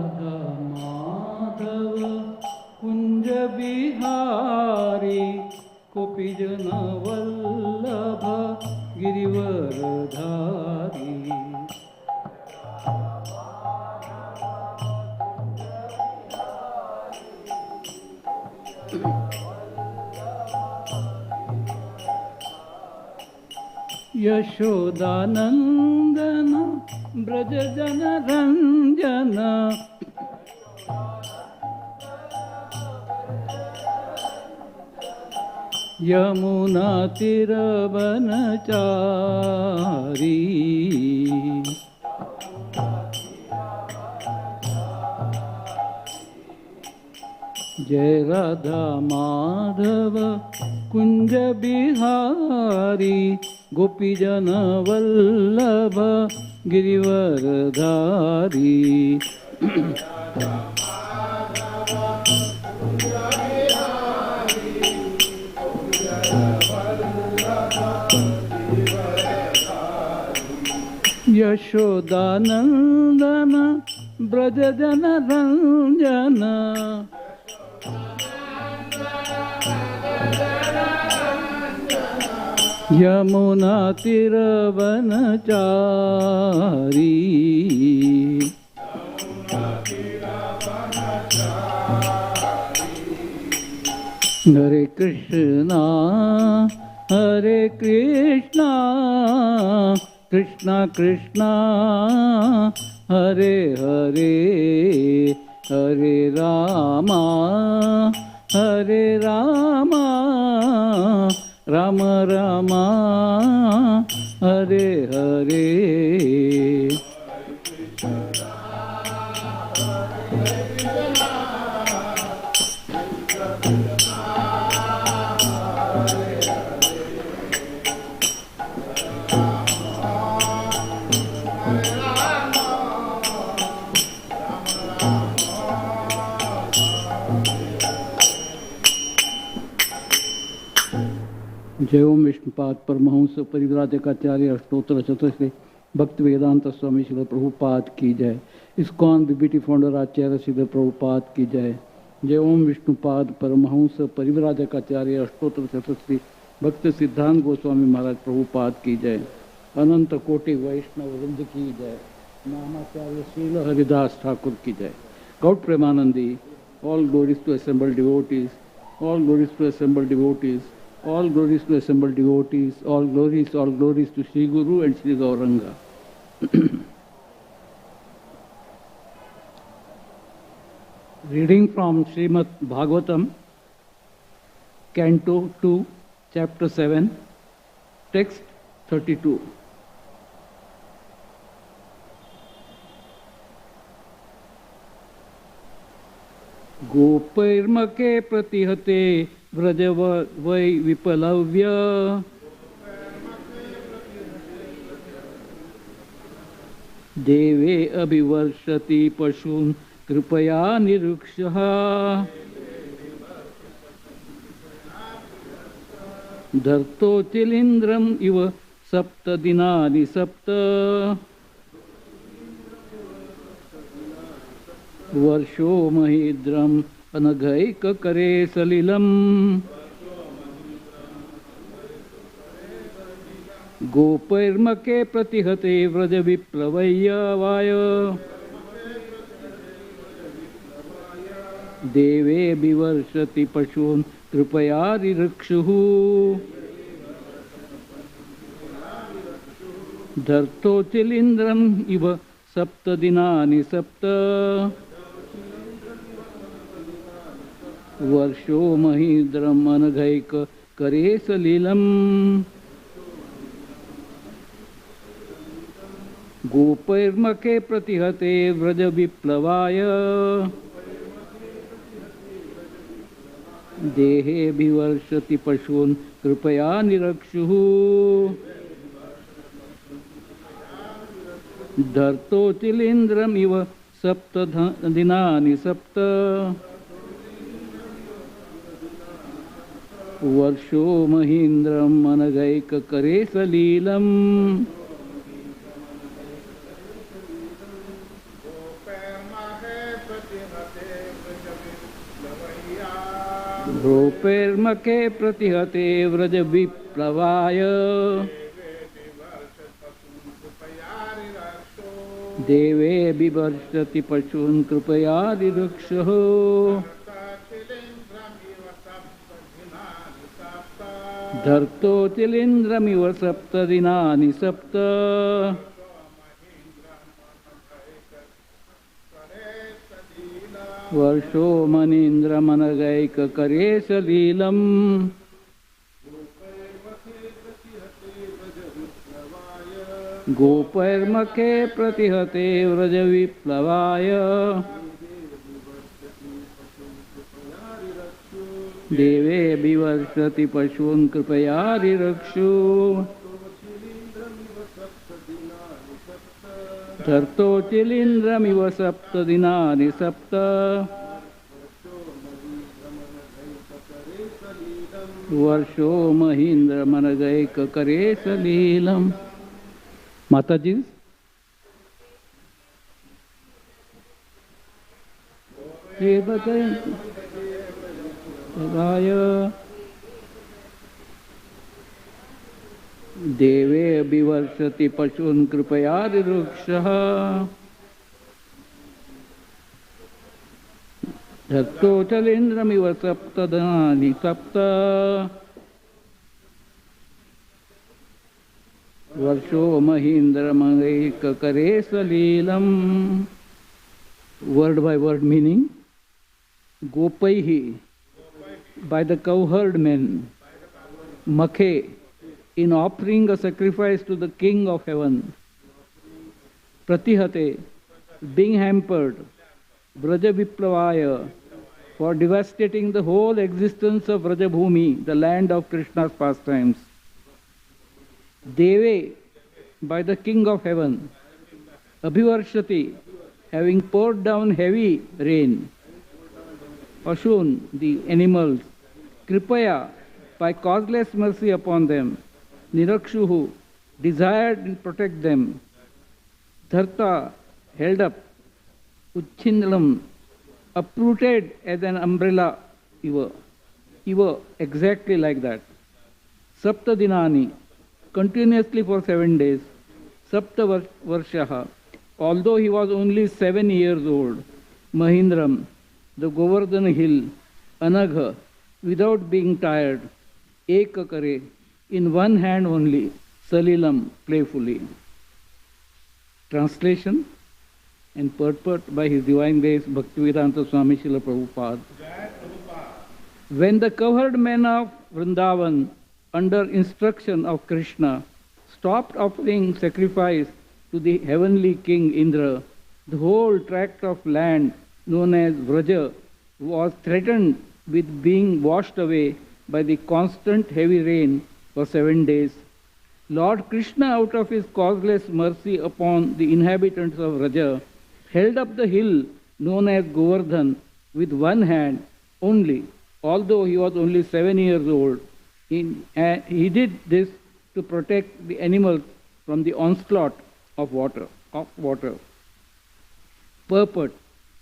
माधव कुंज बिहारी गोपीजन वल्लभ गिरिवरधारी। यशोदानंदन ब्रज जन रंजन यमुना तीरवनचारी। जय राधा माधव कुंज बिहारी गोपीजन वल्लभ गिरिवरधारी। यशोदानंदन ब्रज जन रंजन यमुना तीरवनचारी। हरे कृष्णा कृष्णा कृष्णा हरे हरे हरे रामा राम रामा हरे हरे। जय ओम विष्णुपाद परमहंस परिव्राजकाचार्य अष्टोत्तर चतुश्री भक्ति वेदांत स्वामी श्रील प्रभुपाद की जय। इस्कॉन बीबीटी फाउंडर आचार्य श्रील प्रभुपाद की जय। जय ओम विष्णुपाद परमहंस परिव्राजकाचार्य अष्टोत्तर चतुश्री भक्त सिद्धांत गोस्वामी महाराज प्रभुपाद की जय। अनंत कोटि वैष्णव वृंद की जय। नामाचार्य श्रील हरिदास ठाकुर की जय। गौड़ प्रेमानंदी। All glories to assembled devotees, all glories to assembled devotees, all glories to assembled devotees, all glories to Sri Guru and Sri Gauranga. Reading from Srimad Bhagavatam, Canto 2, Chapter 7, Text 32. गोपैर्मके प्रतिहते Vraj वै विपलव्य देवे अभिवर्षति पशून् कृपया निरुक्षः। धर्तोचिलिन्द्रम् इव सप्तदिनानि सप्त वर्षो महीद्रम् अनघैककरे सलिलम्। गोपैर्मके प्रतिहते व्रज विप्लवय्यवाय देवे विवर्षति पशून् कृपया रिऋक्षुः। धर्तोचिलिन्द्रम् इव सप्तदिनानि सप्त वर्षो महीद्रम् अनघैककरे सलिलम्। गोपैर्मके प्रतिहते व्रज विप्लवाय देहे विवर्षति पशून् कृपया निरक्षुः। धर्तोचिलिन्द्रम् इव सप्तदिनानि सप्त वर्षो महीन्द्रम् अनघैककरे सलीलम्। गोपैर्मखे प्रतिहते व्रज विप्लवाय देवे बिभर्षति पशून् कृपया दिरुक्षः धर्तो तिलिन्द्रमिव सप्तदिनानि सप्त वर्षो मनीन्द्रमनगैककरे सलीलम् गोपैर्मखे प्रतिहते व्रज विप्लवाय देवे विवर्षति पशून् कृपया रिरक्षु धर्तो चिलिन्द्रमिव सप्तदिनानि सप्त वर्षो महीन्द्र मनगैककरे सलीलम्. Mataji, देवे विवर्षति पशून् कृपया दिरुक्षः धत्तो चलेन्द्रमिव सप्तदिनानि सप्त वर्षो महीन्द्रमनगैककरे सलीलम्. Word by word meaning. Gopaihi, by the cowherd men. Makhe, in offering a sacrifice to the King of Heaven. Pratihate, being hampered. Vraja Viplavaya, for devastating the whole existence of Vrajabhumi, the land of Krishna's pastimes. Deve, by the King of Heaven. Abhivarshati, having poured down heavy rain. Pashun, the animals. Kripaya, by causeless mercy upon them. Nirakshuhu, desired to protect them. Dharta, held up. Uchchindalam, uprooted as an umbrella. Iva, exactly like that. Saptadinani, continuously for 7 days. Sapta Varshaha, although he was only 7 years old. Mahindram, the Govardhan hill. Anagha, without being tired. Ekakare, in one hand only. Salilam, playfully. Translation and purport by His Divine Grace Bhaktivedanta Swami Srila Prabhupada. When the cowherd men of Vrindavan, under instruction of Krishna, stopped offering sacrifice to the heavenly king Indra, the whole tract of land known as Vraja was threatened with being washed away by the constant heavy rain for 7 days. Lord Krishna, out of his causeless mercy upon the inhabitants of Vraja, held up the hill known as Govardhan with one hand only, although he was only 7 years old. He did this to protect the animals from the onslaught of water. Purport.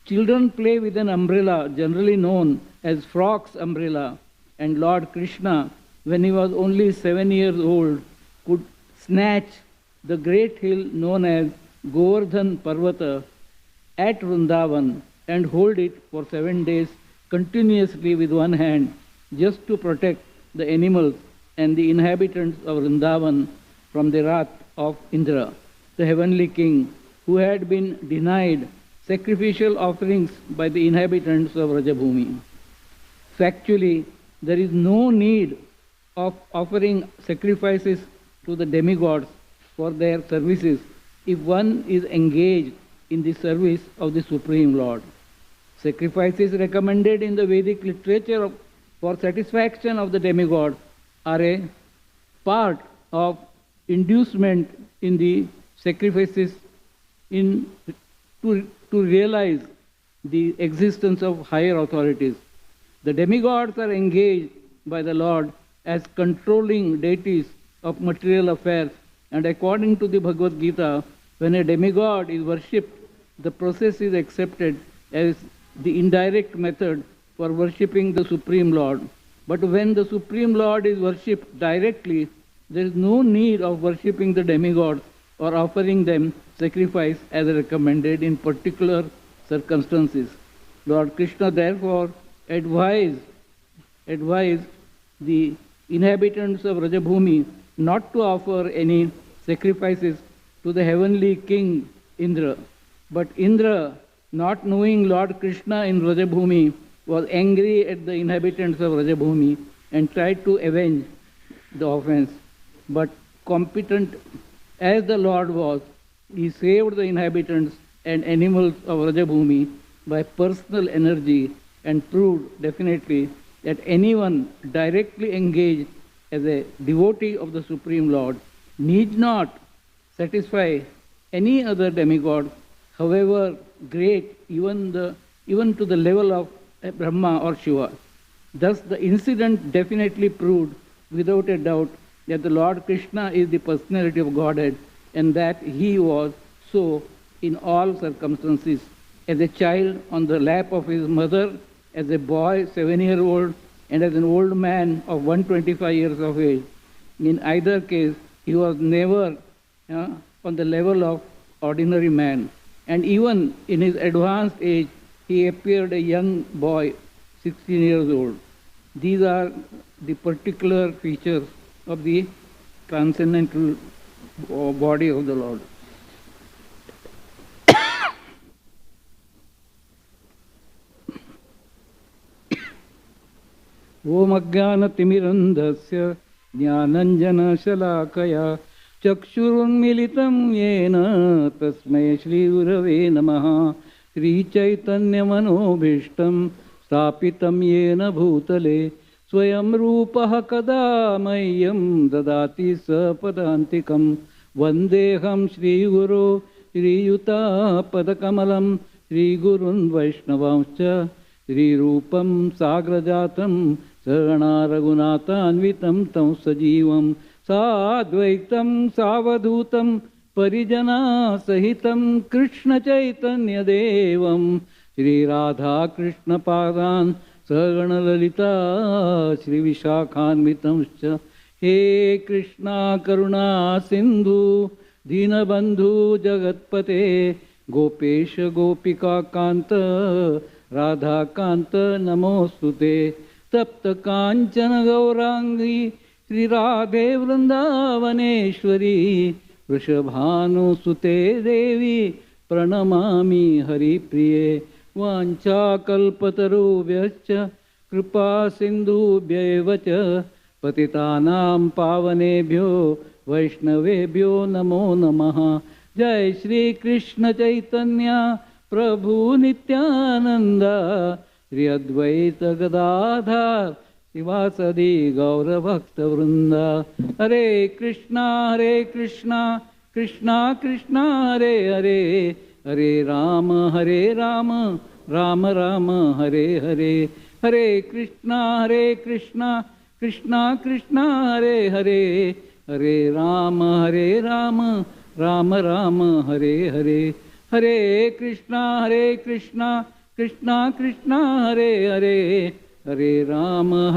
Children play with an umbrella generally known as frog's umbrella, and Lord Krishna, when he was only 7 years old, could snatch the great hill known as Govardhan Parvata at Vrindavan and hold it for 7 days continuously with one hand, just to protect the animals and the inhabitants of Vrindavan from the wrath of Indra, the heavenly king, who had been denied sacrificial offerings by the inhabitants of Rajabhumi. Factually, there is no need of offering sacrifices to the demigods for their services if one is engaged in the service of the Supreme Lord. Sacrifices recommended in the Vedic literature for satisfaction of the demigods are a part of inducement in the sacrifices to realize the existence of higher authorities. The demigods are engaged by the Lord as controlling deities of material affairs, and according to the Bhagavad Gita, when a demigod is worshipped, the process is accepted as the indirect method for worshipping the Supreme Lord. But when the Supreme Lord is worshipped directly, there is no need of worshipping the demigods or offering them sacrifice as recommended in particular circumstances. Lord Krishna therefore advised the inhabitants of Rajabhumi not to offer any sacrifices to the heavenly king Indra. But Indra, not knowing Lord Krishna in Rajabhumi, was angry at the inhabitants of Rajabhumi and tried to avenge the offense. But competent as the Lord was, he saved the inhabitants and animals of Rajabhumi by personal energy and proved definitely that anyone directly engaged as a devotee of the Supreme Lord need not satisfy any other demigod, however great, even to the level of Brahma or Shiva. Thus the incident definitely proved without a doubt that the Lord Krishna is the personality of Godhead, and that he was so in all circumstances, as a child on the lap of his mother, as a boy 7-year-old, and as an old man of 125 years of age. In either case, he was never on the level of ordinary man. And even in his advanced age, he appeared a young boy, 16 years old. These are the particular features of the transcendental body of the Lord. Om Ajnanatimirandhasya Jnananjana Chakshurunmilitam Yena Tasmai Shri Gurave Namaha Shri Chaitanya Manobhishtam Stapitam Yena Bhutale Swayam Rupaha Kada Mayyam Dadati Sapadantikam Vandeham Shri Guru Shri Yuta Padakamalam Shri Gurun Vaishnavamcha Shri Rupam Sagrajatam Sarana Raghunathanvitam Tam Sajivam Sadvaitam Savadhutam Parijana Sahitam Krishna Chaitanya Devam Shri Radha Krishna Padan Sarana Lalita Shri Vishakhanvitamscha He Krishna Karuna Sindhu Dinabandhu Jagatpate Gopesha Gopika Kanta Radha Kanta Namostute Tapta Kanchana Gaurangi Shri Radhe Vrindavaneshwari Vrishbhanu Sute Devi Pranamami Hari Priye Vancha Kalpatarubhyascha Kripa Sindhu Bhyevacha Patitanam Pavanebhyo Vaishnavebhyo Namo Namaha Jai Shri Krishna Chaitanya Prabhu Nityananda Shri Advaita Gadadhar Sivasadi Gaura Bhakta Vrinda Hare Krishna Krishna Krishna Hare Hare Hare Rama Rama Rama Hare Hare Hare Krishna Krishna Krishna Hare Hare Hare Rama Rama Rama Hare Hare Hare Krishna Krishna Krishna Hare Hare Hare Rama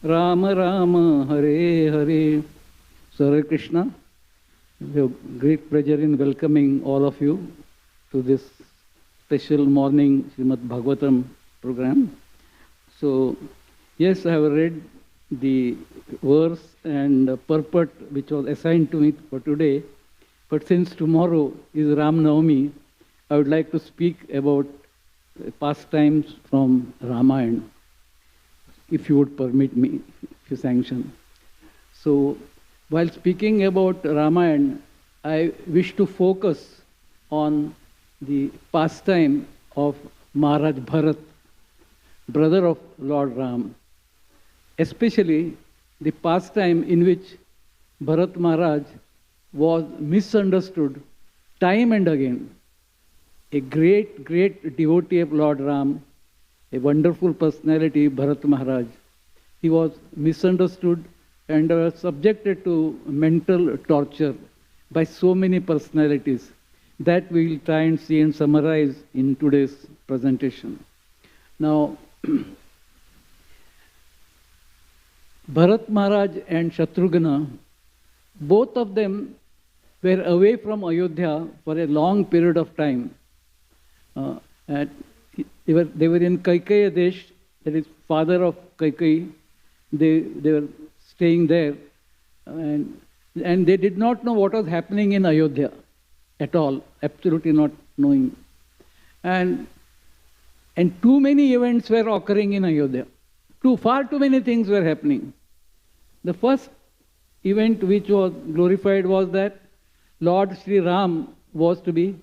Rama Rama Hare Hare. So Hare Krishna, we have great pleasure in welcoming all of you to this special morning Srimad Bhagavatam program. So yes, I have read the verse and purport which was assigned to me for today, but since tomorrow is Ram Navami, I would like to speak about pastimes from Ramayana, if you would permit me, if you sanction. So, while speaking about Ramayana, I wish to focus on the pastime of Maharaj Bharat, brother of Lord Ram, especially the pastime in which Bharat Maharaj was misunderstood time and again. A great devotee of Lord Ram, a wonderful personality, Bharat Maharaj. He was misunderstood and subjected to mental torture by so many personalities that we will try and see and summarize in today's presentation. Now, Bharat Maharaj and Shatrughna, both of them were away from Ayodhya for a long period of time. They were in Kaikeya Desh, that is father of Kaikeyi. They were staying there, and they did not know what was happening in Ayodhya at all, absolutely not knowing. And too many events were occurring in Ayodhya. Far too many things were happening. The first event which was glorified was that Lord Sri Ram was to be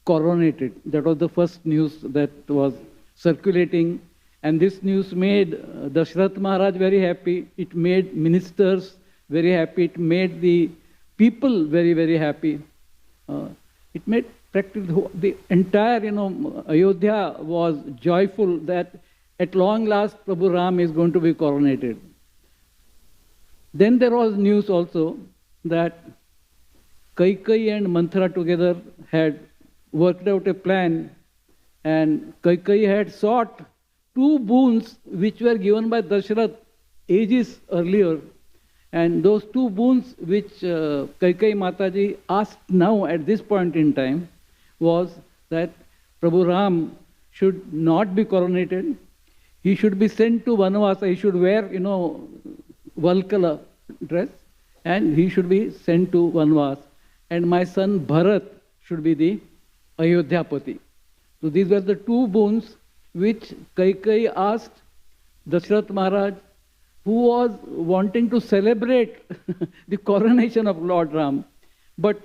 coronated. That was the first news that was circulating. And this news made Dashrath Maharaj very happy. It made ministers very happy. It made the people very, very happy. It made practically the entire, Ayodhya was joyful that at long last Prabhu Ram is going to be coronated. Then there was news also that Kaikeyi and Manthara together had worked out a plan, and Kaikeyi had sought 2 boons which were given by Dashrath ages earlier. And those 2 boons which Kaikeyi Mataji asked now at this point in time was that Prabhu Ram should not be coronated. He should be sent to Vanavasa. He should wear, Valkala dress, and he should be sent to Vanvas. And my son Bharat should be the Ayodhyapati. So these were the 2 boons which Kaikeyi asked Dashrath Maharaj, who was wanting to celebrate the coronation of Lord Ram. But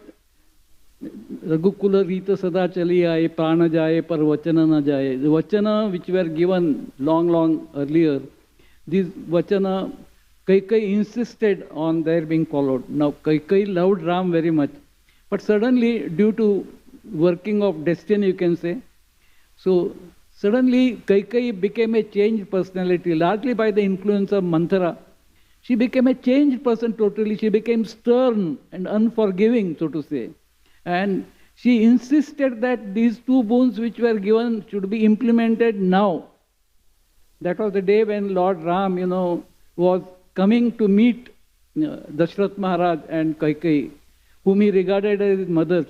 Raghukula Rita Sada Chali Aaye, Prana Jaye, Par Vachana Na Jaye. The Vachana which were given long earlier, these Vachana, Kaikeyi insisted on their being followed. Now Kaikeyi loved Ram very much. But suddenly, due to working of destiny, you can say, so suddenly Kaikeyi became a changed personality, largely by the influence of Manthara. She became a changed person totally. She became stern and unforgiving, so to say. And she insisted that these 2 boons which were given should be implemented now. That was the day when Lord Ram, was coming to meet Dashrath Maharaj and Kaikeyi, whom he regarded as his mother.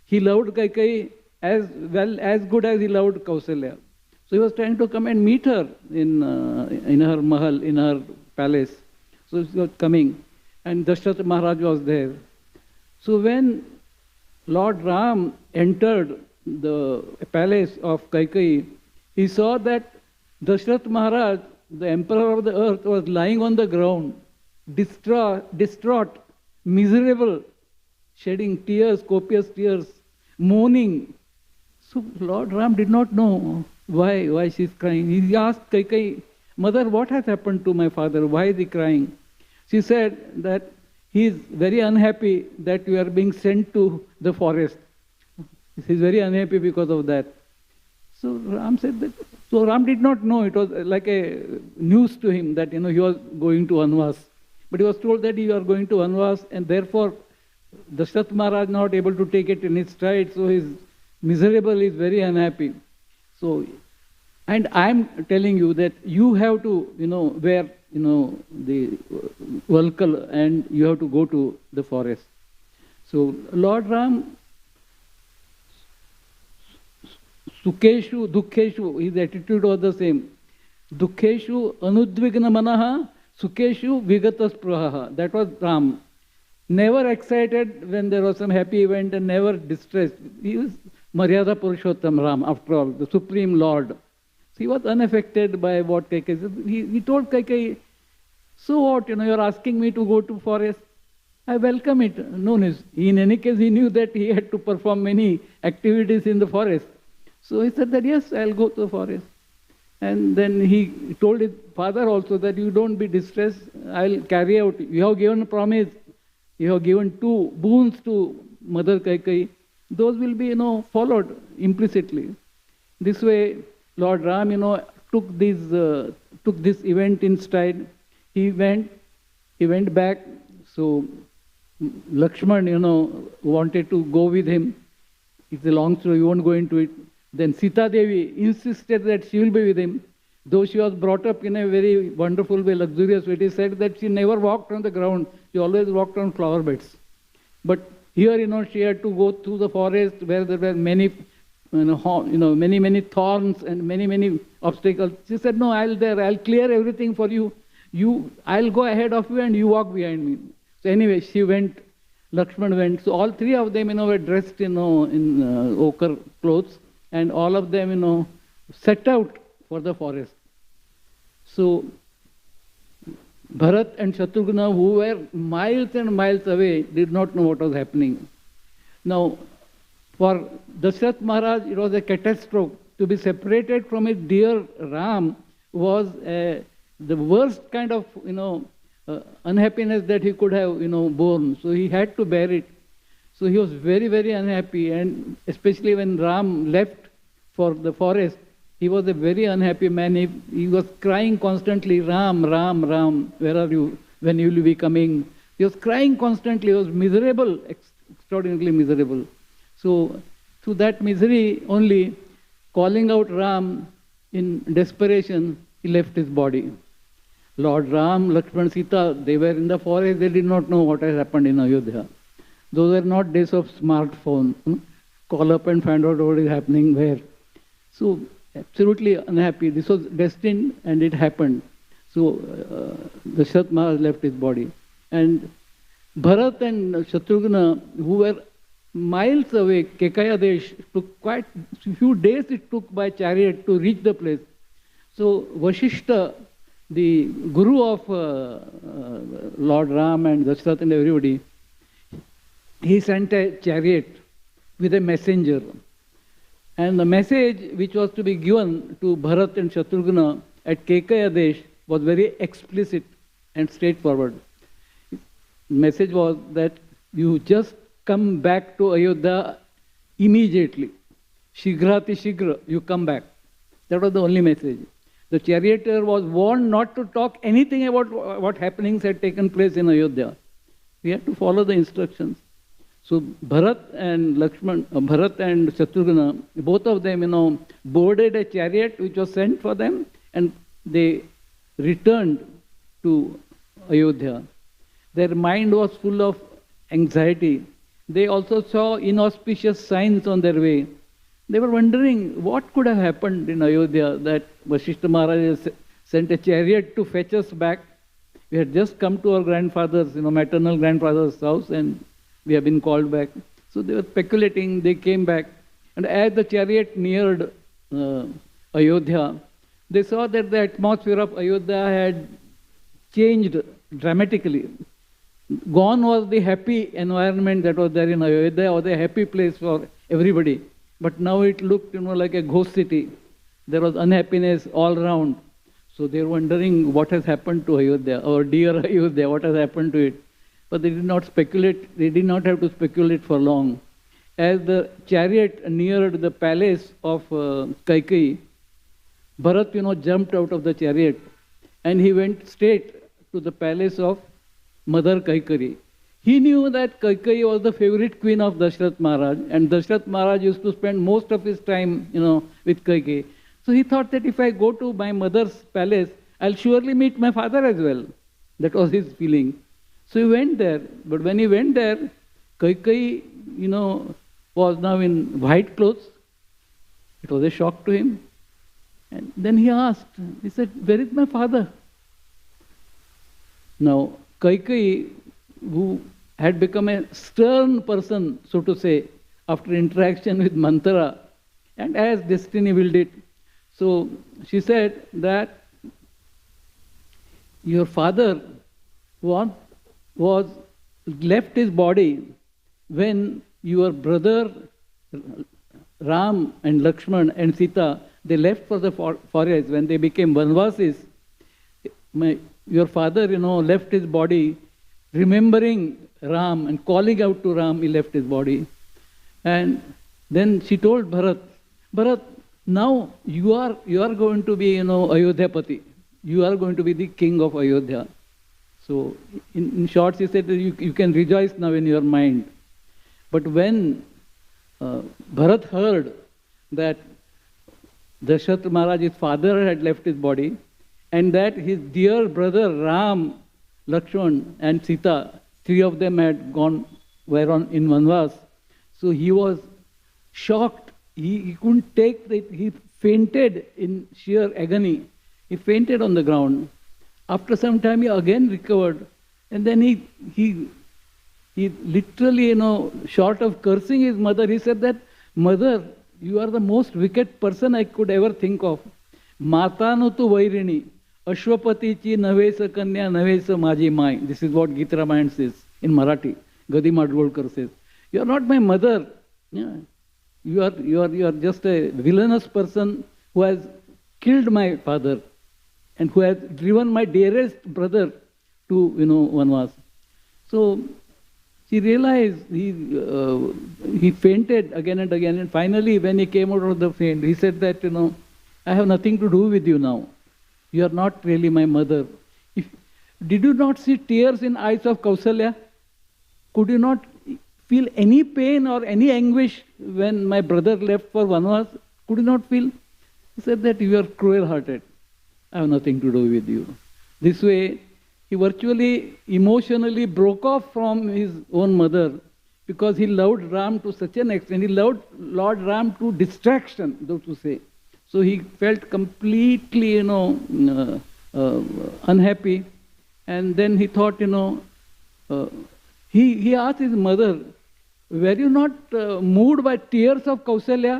He loved Kaikeyi as well, as good as he loved Kausalya. So he was trying to come and meet her in her mahal, in her palace. So he was coming, and Dashrath Maharaj was there. So when Lord Ram entered the palace of Kaikeyi, he saw that Dashrath Maharaj, the emperor of the earth, was lying on the ground, distraught, miserable, shedding tears, copious tears, moaning. So Lord Ram did not know why she is crying. He asked Kaikeyi, "Mother, what has happened to my father? Why is he crying?" She said that he is very unhappy that you are being sent to the forest. He is very unhappy because of that. So Ram said that. So Ram did not know. It was like a news to him that he was going to Vanvas. But he was told that you are going to Vanvas, and therefore Dashrath Maharaj not able to take it in his stride, so he is miserable, he is very unhappy. So, and I am telling you that you have to, wear, the Valkal, and you have to go to the forest. So Lord Ram, Sukheshu, Dukheshu, his attitude was the same. Dukheshu anudvigna manaha, Sukheshu vigatas praha. That was Ram. Never excited when there was some happy event, and never distressed. He was Maryada Purushottam Ram, after all, the Supreme Lord. So he was unaffected by what Kaikeyi said. He told Kaikeyi, "So what, you are asking me to go to forest? I welcome it." No news. In any case, he knew that he had to perform many activities in the forest. So he said that, "Yes, I'll go to the forest." And then he told his father also that, "You don't be distressed. I'll carry out. You have given a promise. You have given 2 boons to Mother Kaikeyi. Those will be, followed implicitly." This way, Lord Ram, took this event in stride. He went back. So Lakshman, wanted to go with him. It's a long story. We won't go into it. Then Sita Devi insisted that she will be with him. Though she was brought up in a very wonderful way, luxurious way, it is said that she never walked on the ground. She always walked on flower beds. But here, she had to go through the forest where there were many, many thorns and many obstacles. She said, "No, I'll clear everything for you. I'll go ahead of you and you walk behind me." So anyway, she went. Lakshman went. So all three of them, were dressed, in ochre clothes, and all of them, set out for the forest. So Bharat and Shatrugna, who were miles and miles away, did not know what was happening. Now, for Dashrath Maharaj, it was a catastrophe. To be separated from his dear Ram was the worst kind of, unhappiness that he could have, borne. So he had to bear it. So he was very, very unhappy, and especially when Ram left for the forest, he was a very unhappy man. He was crying constantly, "Ram, Ram, Ram, where are you? When will you be coming?" He was crying constantly. He was miserable, extraordinarily miserable. So through that misery only, calling out Ram in desperation, he left his body. Lord Ram, Lakshman, Sita, they were in the forest. They did not know what had happened in Ayodhya. Those were not days of smartphone. Call up and find out what is happening where. So absolutely unhappy. This was destined and it happened. So Dashrath Maharaj left his body. And Bharat and Shatrugna, who were miles away, Kekaya Desh, took quite a few days it took by chariot to reach the place. So Vashishta, the guru of Lord Ram and Dashrath and everybody, he sent a chariot with a messenger. And the message which was to be given to Bharat and Shatrugna at Kekaya Desh was very explicit and straightforward. The message was that you just come back to Ayodhya immediately. Shigrati Shigra, you come back. That was the only message. The charioteer was warned not to talk anything about what happenings had taken place in Ayodhya. We had to follow the instructions. So Bharat and Shatrugna, both of them, boarded a chariot which was sent for them, and they returned to Ayodhya. Their mind was full of anxiety. They also saw inauspicious signs on their way. They were wondering what could have happened in Ayodhya that Vashishta Maharaj sent a chariot to fetch us back. We had just come to our grandfather's, maternal grandfather's house, and we have been called back. So they were speculating, they came back. And as the chariot neared Ayodhya, they saw that the atmosphere of Ayodhya had changed dramatically. Gone was the happy environment that was there in Ayodhya, or the happy place for everybody. But now it looked, like a ghost city. There was unhappiness all around. So they were wondering what has happened to Ayodhya, our dear Ayodhya, what has happened to it. But they did not speculate, they did not have to speculate for long. As the chariot neared the palace of Kaikeyi, Bharat, jumped out of the chariot and he went straight to the palace of Mother Kaikeyi. He knew that Kaikeyi was the favorite queen of Dashrath Maharaj, and Dashrath Maharaj used to spend most of his time, with Kaikeyi. So he thought that if I go to my mother's palace, I'll surely meet my father as well. That was his feeling. So he went there, but when he went there, Kaikeyi, was now in white clothes. It was a shock to him. And then he asked, he said, "Where is my father?" Now, Kaikeyi, who had become a stern person, so to say, after interaction with Manthara, and as destiny willed it. So she said that your father was left his body when your brother Ram and Lakshman and Sita, they left for the forest when they became Vanvasis. Your father, left his body remembering Ram and calling out to Ram, he left his body. And then she told Bharat, now you are going to be, Ayodhyapati. You are going to be the king of Ayodhya. So in short, she said that you can rejoice now in your mind. But when Bharat heard that Dasharatha Maharaj, his father, had left his body, and that his dear brother Ram, Lakshman, and Sita, three of them had were in Vanvas. So he was shocked. He couldn't take it. He fainted in sheer agony. He fainted on the ground. After some time, he again recovered, and then he literally, short of cursing his mother, he said that, "Mother, you are the most wicked person I could ever think of. Mata no tu vairini, Ashwapati chi navesa kanya navesa maji mai." This is what Gita Ramayana says in Marathi. Gadi Madgolkar says, "You are not my mother. Yeah. You are just a villainous person who has killed my father and who has driven my dearest brother to Vanvas." So she realized he fainted again and again, and finally when he came out of the faint, he said that, "I have nothing to do with you now. You are not really my mother." Did you not see tears in eyes of Kausalya? Could you not feel any pain or any anguish when my brother left for Vanvas? Could you not feel? He said that you are cruel-hearted. I have nothing to do with you. This way, he virtually emotionally broke off from his own mother because he loved Ram to such an extent. He loved Lord Ram to distraction, so to say. So he felt completely, unhappy. And then he thought, he asked his mother, "Were you not moved by tears of Kausalya?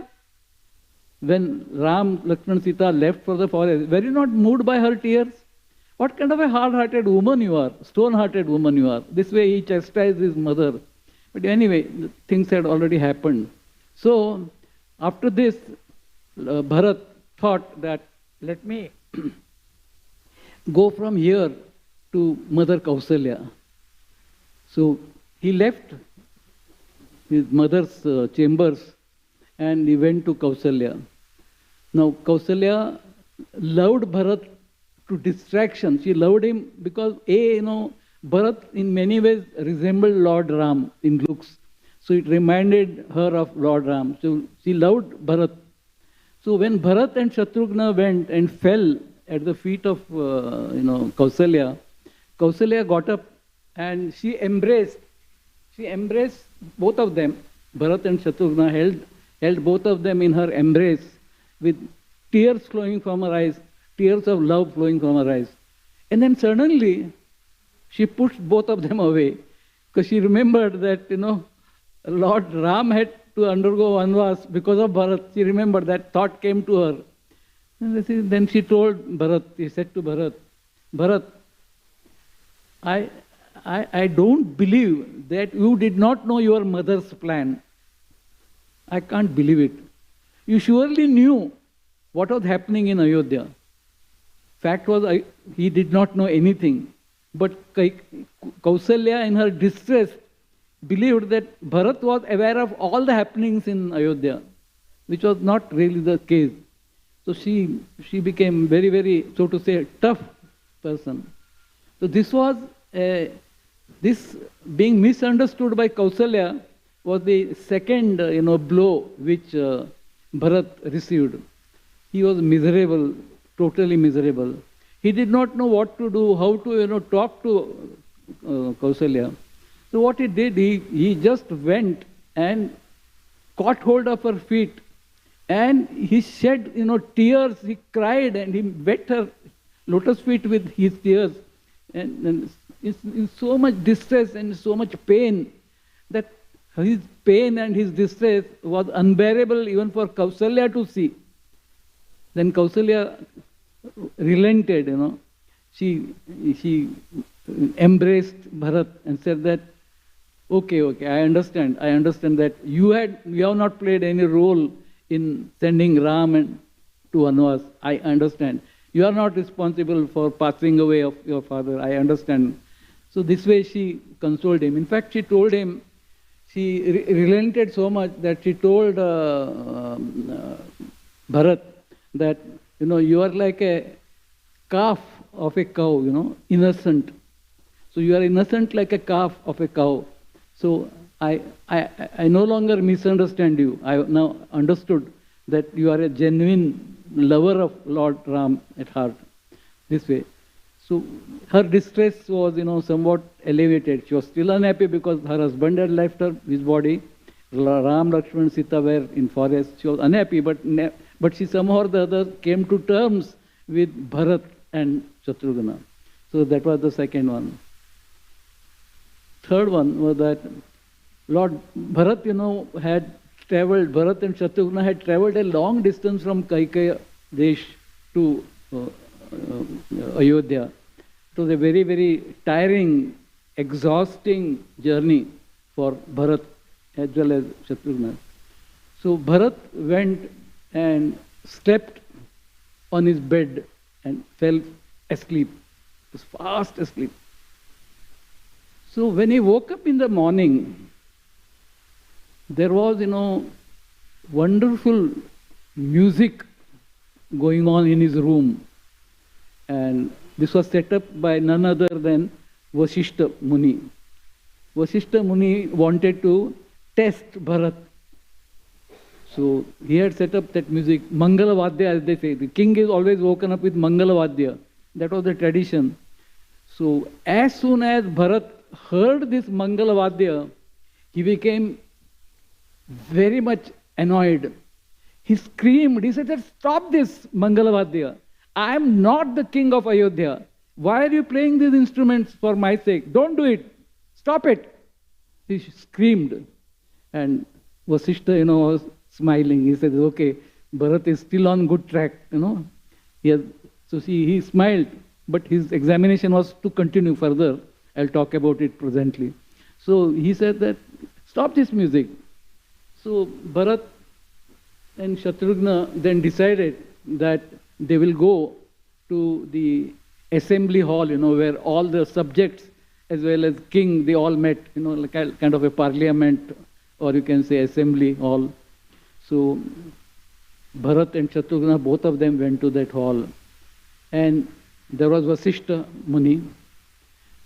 When Ram, Lakshman, Sita left for the forest, were you not moved by her tears? What kind of a hard-hearted woman you are, stone-hearted woman you are." This way he chastised his mother. But anyway, things had already happened. So after this, Bharat thought that, let me go from here to Mother Kausalya. So he left his mother's chambers and he went to Kausalya. Now Kausalya loved Bharat to distraction. She loved him because Bharat in many ways resembled Lord Ram in looks. So it reminded her of Lord Ram. So she loved Bharat. So when Bharat and Shatrughna went and fell at the feet of Kausalya, Kausalya got up and she embraced both of them. Bharat and Shatrughna held both of them in her embrace with tears flowing from her eyes, tears of love flowing from her eyes. And then suddenly she pushed both of them away because she remembered that, Lord Ram had to undergo Vanvas because of Bharat. She remembered that thought came to her. And then she told Bharat, he said to Bharat, "Bharat, I don't believe that you did not know your mother's plan. I can't believe it. You surely knew what was happening in Ayodhya. Fact was, he did not know anything. But Kausalya, in her distress, believed that Bharat was aware of all the happenings in Ayodhya, which was not really the case. So she became very, very, so to say, tough person. So this was this being misunderstood by Kausalya was the second blow which Bharat received. He was miserable, totally miserable. He did not know what to do, how to talk to Kausalya. So what he did, he just went and caught hold of her feet and he shed tears. He cried and he wet her lotus feet with his tears, and in so much distress and so much pain that his pain and his distress was unbearable even for Kausalya to see. Then Kausalya relented, she embraced Bharat and said that, okay, I understand that you have not played any role in sending Ram to Vanvas. I understand. You are not responsible for passing away of your father. I understand. So this way she consoled him. In fact, she told him, she relented so much that she told Bharat that, you are like a calf of a cow, innocent. So you are innocent like a calf of a cow. So I no longer misunderstand you. I now understood that you are a genuine lover of Lord Ram at heart, this way. So her distress was, somewhat elevated. She was still unhappy because her husband had left her, his body. Ram, Lakshman, Sita were in forest. She was unhappy, but she somehow or the other came to terms with Bharat and Shatrugna. So that was the second one. Third one was that Lord Bharat, had traveled, Bharat and Shatrugna had traveled a long distance from Kaikaya Desh to Ayodhya. It was a very, very tiring, exhausting journey for Bharat as well as Shatrugna. So Bharat went and slept on his bed and fell asleep. He was fast asleep. So when he woke up in the morning, there was, wonderful music going on in his room. And this was set up by none other than Vasishta Muni. Vasishta Muni wanted to test Bharat. So he had set up that music, Mangala Vadya, as they say. The king is always woken up with Mangala Vadya. That was the tradition. So as soon as Bharat heard this Mangala Vadya, he became very much annoyed. He screamed, he said, "Stop this Mangala Vadya. I am not the king of Ayodhya. Why are you playing these instruments for my sake? Don't do it. Stop it." He screamed. And Vasishta, was smiling. He said, "Okay, Bharat is still on good track, So he smiled, but his examination was to continue further. I'll talk about it presently. So he said that, "Stop this music." So Bharat and Shatrugna then decided that they will go to the assembly hall, where all the subjects as well as king, they all met, like kind of a parliament, or you can say assembly hall. So Bharat and Shatrugna, both of them went to that hall. And there was Vasishta Muni.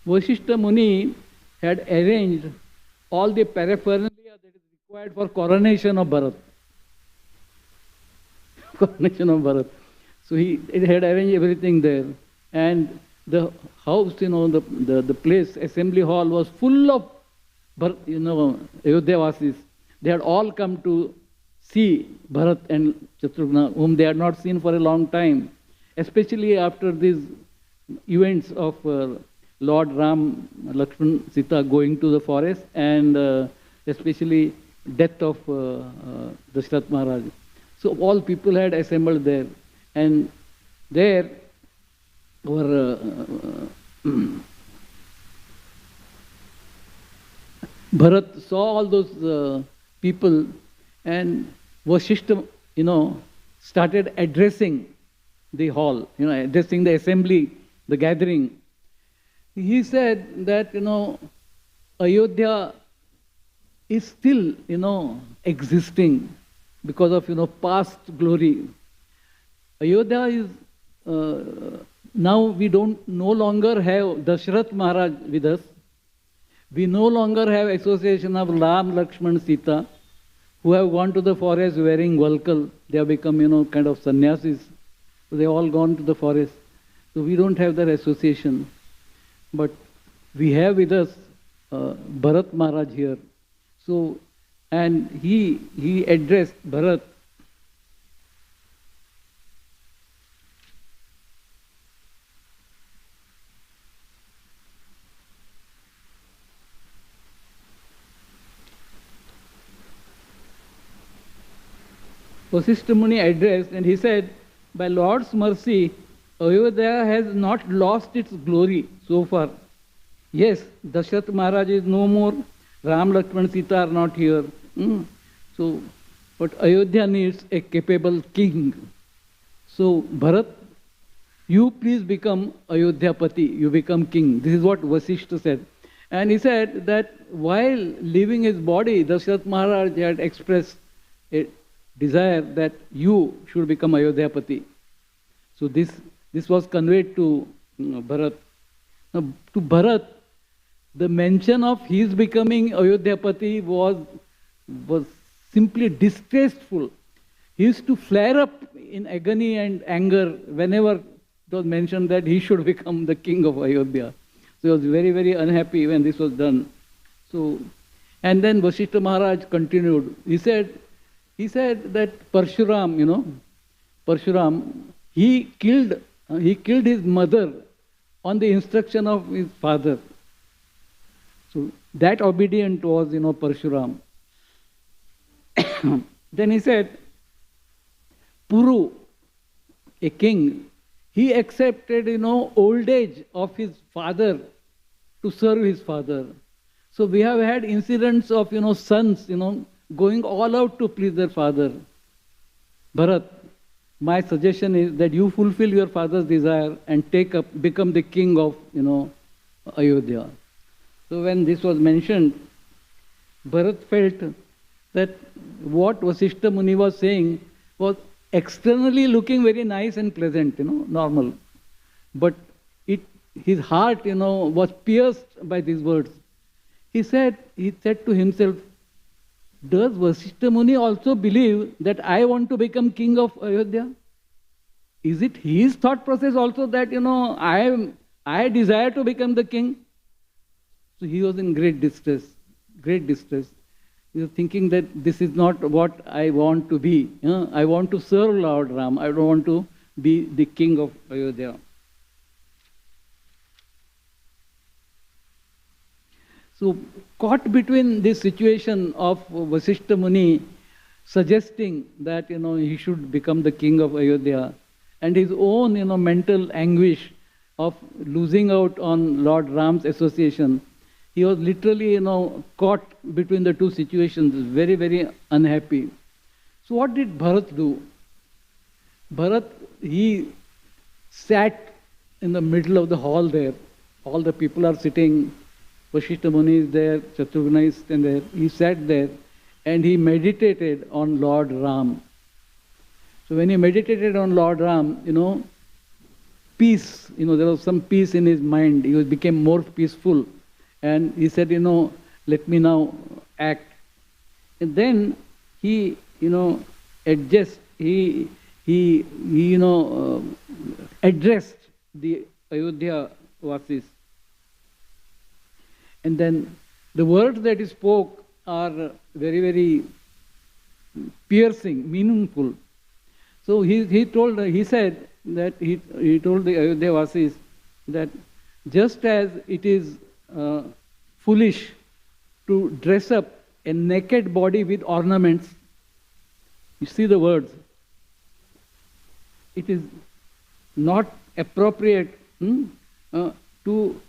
Vasishta Muni had arranged all the paraphernalia that is required for coronation of Bharat. Coronation of Bharat. So it had arranged everything there. And the house, the place, assembly hall was full of, Ayodhya Vasis. They had all come to see Bharat and Shatrugna, whom they had not seen for a long time. Especially after these events of Lord Ram, Lakshman, Sita going to the forest, and especially death of Dashrath Maharaj. So all people had assembled there, and there were Bharat saw all those people, and Vasishta, started addressing the hall, addressing the assembly, the gathering. He said that, Ayodhya is still, existing because of, past glory. Ayodhya is, now we no longer have Dashrath Maharaj with us. We no longer have association of Ram, Lakshman, Sita, who have gone to the forest wearing valkal. They have become, kind of sannyasis. So they all gone to the forest. So we don't have that association. But we have with us Bharat Maharaj here. So, and he addressed Bharat. Vasishta Muni addressed, and he said, "By Lord's mercy, Ayodhya has not lost its glory so far. Yes, Dashrath Maharaj is no more, Ram, Lakshman, Sita are not here. So, but Ayodhya needs a capable king. So, Bharat, you please become Ayodhyapati, you become king." This is what Vasishta said. And he said that while leaving his body, Dashrath Maharaj had expressed a desire that you should become Ayodhyapati. So this was conveyed to Bharat. Now, to Bharat, the mention of his becoming Ayodhyapati was simply distasteful. He used to flare up in agony and anger whenever it was mentioned that he should become the king of Ayodhya. So he was very, very unhappy when this was done. So, and then Vasishtha Maharaj continued. He said that Parshuram, Parshuram, he killed his mother on the instruction of his father. So that obedient was, Parshuram. Then he said, Puru, a king, he accepted, old age of his father to serve his father. So we have had incidents of, sons, going all out to please their father. Bharat, my suggestion is that you fulfill your father's desire and become the king of, Ayodhya. So when this was mentioned, Bharat felt that what Vasishtha Muni was saying was externally looking very nice and pleasant, normal. But his heart, was pierced by these words. He said to himself, does Vasishtha Muni also believe that I want to become king of Ayodhya? Is it his thought process also that, I desire to become the king? So he was in great distress, great distress. He was thinking that this is not what I want to be. I want to serve Lord Ram. I don't want to be the king of Ayodhya. So caught between this situation of Vasishtha Muni suggesting that he should become the king of Ayodhya and his own mental anguish of losing out on Lord Ram's association, he was literally caught between the two situations, very, very unhappy. So what did Bharat do? Bharat, he sat in the middle of the hall there. All the people are sitting. Vasishtha Muni is there, Shatrugna is there. He sat there and he meditated on Lord Ram. So when he meditated on Lord Ram, peace, there was some peace in his mind. He became more peaceful. And he said, let me now act. And then he, addressed the Ayodhya Vasis. And then the words that he spoke are very, very piercing, meaningful. So he said that he told the Ayodhya Vasis that just as it is foolish to dress up a naked body with ornaments, you see the words, it is not appropriate to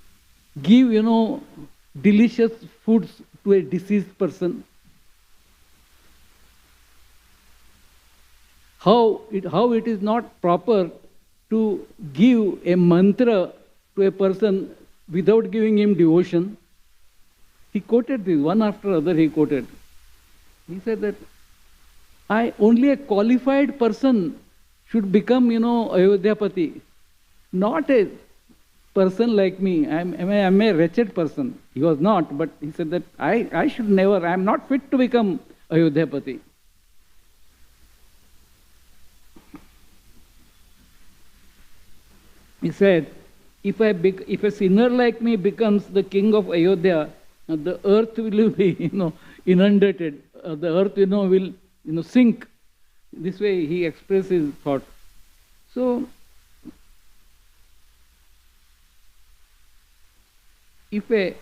give, delicious foods to a deceased person. How it is not proper to give a mantra to a person without giving him devotion. He quoted this, one after other he quoted. He said that only a qualified person should become, Ayodhyapati, not a person like me. I'm a wretched person. He was not, but he said that I should never, I'm not fit to become Ayodhyapati. He said, if a sinner like me becomes the king of Ayodhya, the earth will be, inundated. The earth, will, sink. This way he expressed his thought. So, if a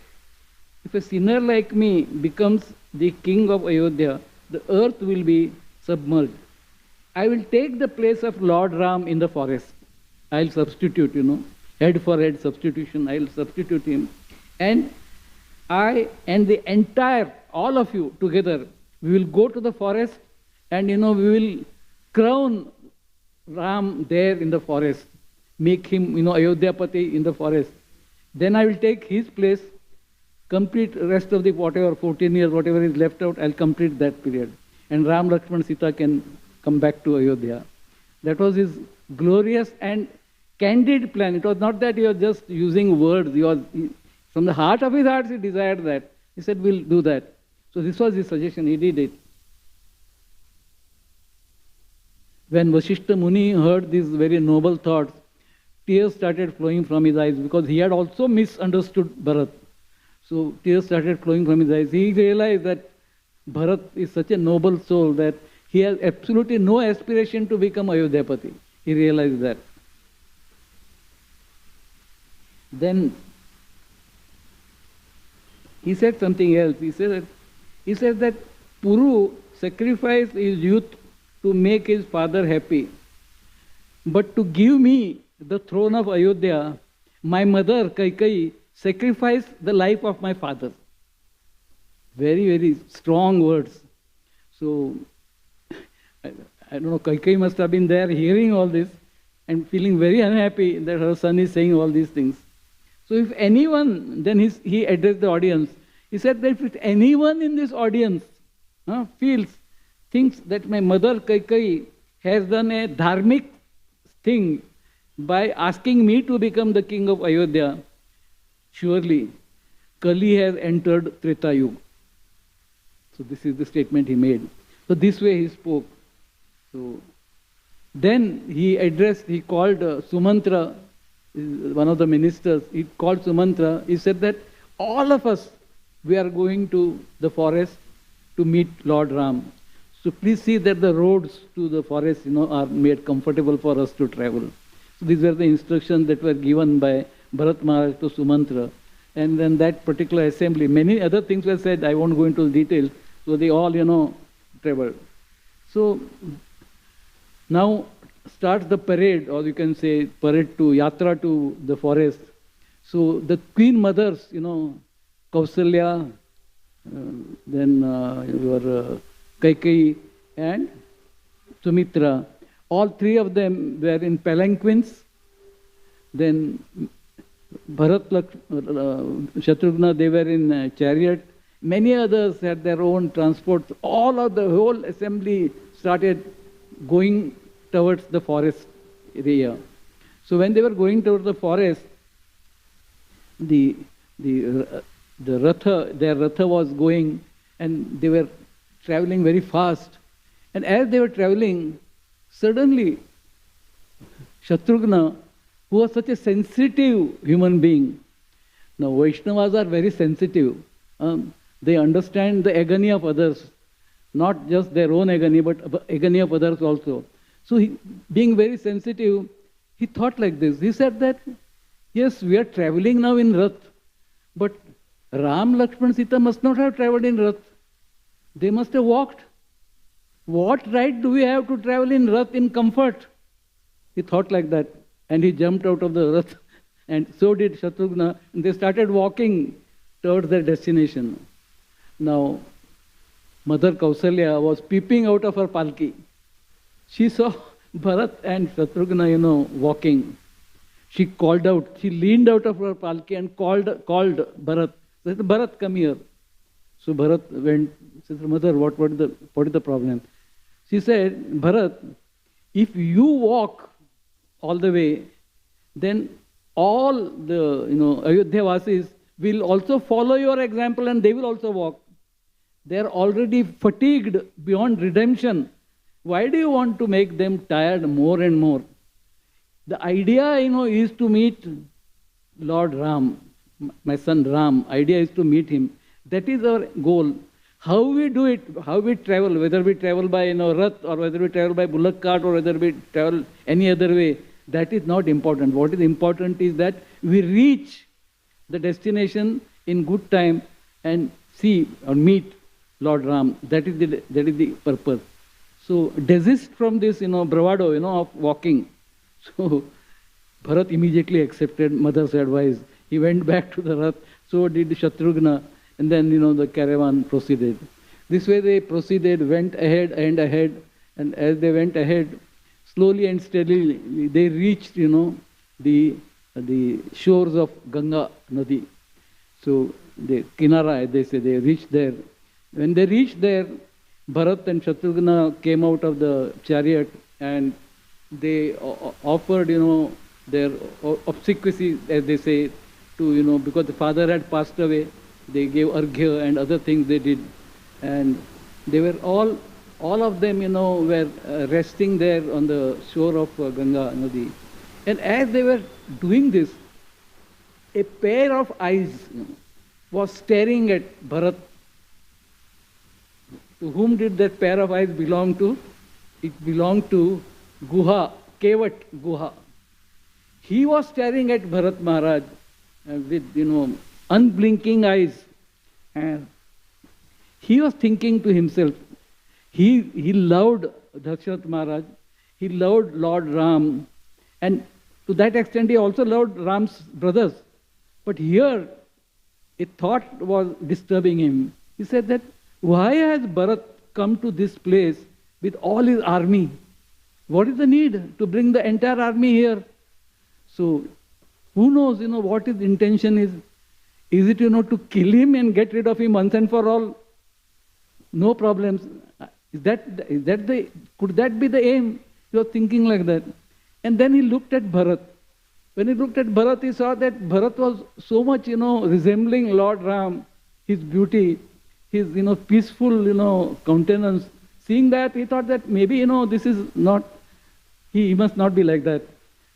sinner like me becomes the king of Ayodhya, the earth will be submerged. I will take the place of Lord Ram in the forest. I'll substitute, head for head substitution. I'll substitute him. And I and the entire, all of you together, we will go to the forest and, we will crown Ram there in the forest. Make him, Ayodhyapati in the forest. Then I will take his place, complete rest of the whatever, 14 years, whatever is left out, I'll complete that period. And Ram, Lakshman, Sita can come back to Ayodhya. That was his glorious and candid plan. It was not that he was just using words. From the heart of his heart, he desired that. He said, we'll do that. So this was his suggestion. He did it. When Vasishtha Muni heard these very noble thoughts, tears started flowing from his eyes, because he had also misunderstood Bharat. So tears started flowing from his eyes. He realized that Bharat is such a noble soul that he has absolutely no aspiration to become Ayodhyapati. He realized that. Then he said something else. He said that Puru sacrificed his youth to make his father happy. But to give me the throne of Ayodhya, my mother Kaikeyi sacrificed the life of my father. Very, very strong words. So, I don't know, Kaikeyi must have been there hearing all this and feeling very unhappy that her son is saying all these things. So if anyone, then he addressed the audience. He said that if anyone in this audience thinks that my mother Kaikeyi has done a dharmic thing by asking me to become the king of Ayodhya, surely Kali has entered Treta Yuga. So this is the statement he made. So this way he spoke. So then he called Sumantra, one of the ministers. He called Sumantra. He said that all of us, we are going to the forest to meet Lord Ram. So please see that the roads to the forest, are made comfortable for us to travel. So these were the instructions that were given by Bharat Maharaj to Sumantra. And then that particular assembly, many other things were said. I won't go into details. So they all, traveled. So now starts the parade, or you can say parade to Yatra to the forest. So the queen mothers, Kausalya, then your Kaikeyi and Sumitra, all three of them were in palanquins. Then Bharat, Shatrughna, they were in chariot. Many others had their own transport. All of the whole assembly started going towards the forest area. So when they were going towards the forest, their Ratha was going, and they were traveling very fast. And as they were traveling, suddenly Shatrughna, who was such a sensitive human being, now Vaishnavas are very sensitive. They understand the agony of others, not just their own agony, but agony of others also. So being very sensitive, he thought like this. He said that, yes, we are traveling now in Rath, but Ram, Lakshman, Sita must not have traveled in Rath. They must have walked. What right do we have to travel in Rath in comfort? He thought like that, and he jumped out of the Rath, and so did Shatrughna, and they started walking towards their destination. Now, Mother Kausalya was peeping out of her palki. She saw Bharat and Shatrughna, walking. She called out. She leaned out of her palki and called Bharat. She said, Bharat, come here. So Bharat went. She said, Mother, what is the problem? She said, Bharat, if you walk all the way, then all the Ayodhya Vasis will also follow your example, and they will also walk. They are already fatigued beyond redemption. Why do you want to make them tired more and more? The idea, is to meet Lord Ram, my son Ram. Idea is to meet him. That is our goal. How we do it, how we travel, whether we travel by Rath, or whether we travel by bullock cart, or whether we travel any other way, that is not important. What is important is that we reach the destination in good time and see or meet Lord Ram. That is the purpose. So desist from this, bravado, of walking. So Bharat immediately accepted mother's advice. He went back to the Rath. So did Shatrughna, and then the caravan proceeded. This way they proceeded, went ahead and ahead, and as they went ahead, slowly and steadily, they reached, the shores of Ganga Nadi. So the Kinara, they say, they reached there. When they reached there, Bharat and Shatrughna came out of the chariot, and they offered, their obsequies, as they say, to, because the father had passed away, they gave arghya and other things they did. And they were all all of them, were resting there on the shore of Ganga Nadi. And as they were doing this, a pair of eyes was staring at Bharat. To whom did that pair of eyes belong to? It belonged to Guha, Kevat Guha. He was staring at Bharat Maharaj with, unblinking eyes. And he was thinking to himself, he loved Daksharatha Maharaj, he loved Lord Ram, and to that extent he also loved Ram's brothers. But here, a thought was disturbing him. He said that, why has Bharat come to this place with all his army? What is the need to bring the entire army here? So, who knows, what his intention is. Is it, to kill him and get rid of him once and for all? No problems. Could that be the aim? He was thinking like that. And then he looked at Bharat. When he looked at Bharat, he saw that Bharat was so much, resembling Lord Ram, his beauty, his, peaceful, countenance. Seeing that, he thought that maybe, this is not, he must not be like that.